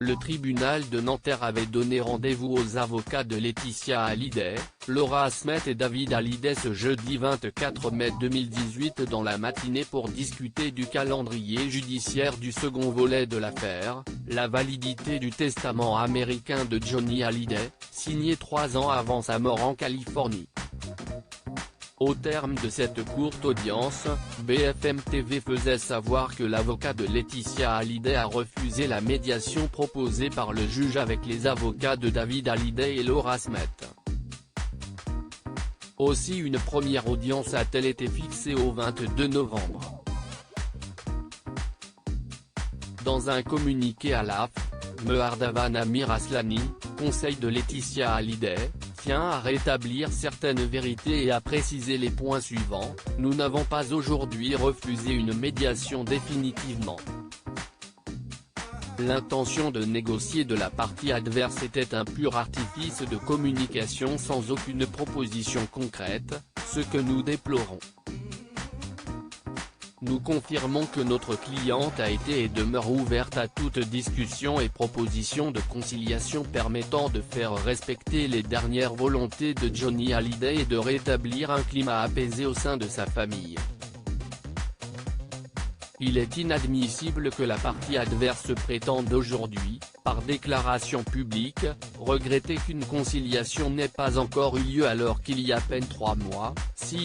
Le tribunal de Nanterre avait donné rendez-vous aux avocats de Laetitia Hallyday, Laura Asmet et David Hallyday ce jeudi 24 mai 2018 dans la matinée pour discuter du calendrier judiciaire du second volet de l'affaire, la validité du testament américain de Johnny Hallyday, signé 3 ans avant sa mort en Californie. Au terme de cette courte audience, BFM TV faisait savoir que l'avocat de Laetitia Hallyday a refusé la médiation proposée par le juge avec les avocats de David Hallyday et Laura Asmet. Aussi une première audience a-t-elle été fixée au 22 novembre. Dans un communiqué à l'AF, Mehardavan Amir Aslani, conseil de Laetitia Hallyday, tient à rétablir certaines vérités et à préciser les points suivants: nous n'avons pas aujourd'hui refusé une médiation définitivement. L'intention de négocier de la partie adverse était un pur artifice de communication sans aucune proposition concrète, ce que nous déplorons. Nous confirmons que notre cliente a été et demeure ouverte à toute discussion et proposition de conciliation permettant de faire respecter les dernières volontés de Johnny Hallyday et de rétablir un climat apaisé au sein de sa famille. Il est inadmissible que la partie adverse prétende aujourd'hui, par déclaration publique, regretter qu'une conciliation n'ait pas encore eu lieu alors qu'il y a à peine 3 mois, c'est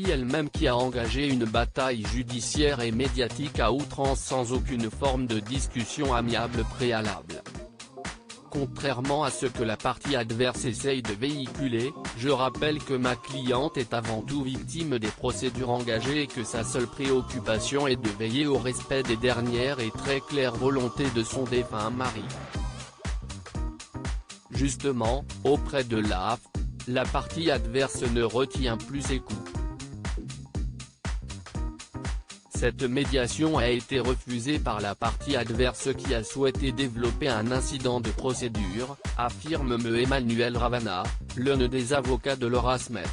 elle-même qui a engagé une bataille judiciaire et médiatique à outrance sans aucune forme de discussion amiable préalable. Contrairement à ce que la partie adverse essaye de véhiculer, je rappelle que ma cliente est avant tout victime des procédures engagées et que sa seule préoccupation est de veiller au respect des dernières et très claires volontés de son défunt mari. Justement, auprès de l'AF, la partie adverse ne retient plus ses coups. Cette médiation a été refusée par la partie adverse qui a souhaité développer un incident de procédure, affirme me Emmanuel Ravana, l'un des avocats de Laura Asmet.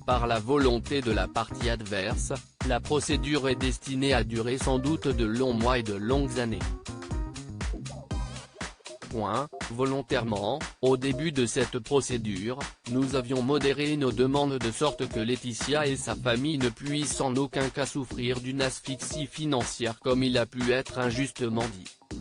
Par la volonté de la partie adverse, la procédure est destinée à durer sans doute de longs mois et de longues années. Volontairement, au début de cette procédure, nous avions modéré nos demandes de sorte que Laetitia et sa famille ne puissent en aucun cas souffrir d'une asphyxie financière comme il a pu être injustement dit.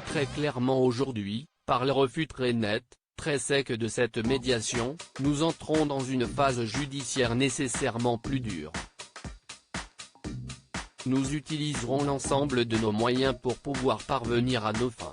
Très clairement aujourd'hui, par le refus très net, très sec de cette médiation, nous entrons dans une phase judiciaire nécessairement plus dure. Nous utiliserons l'ensemble de nos moyens pour pouvoir parvenir à nos fins.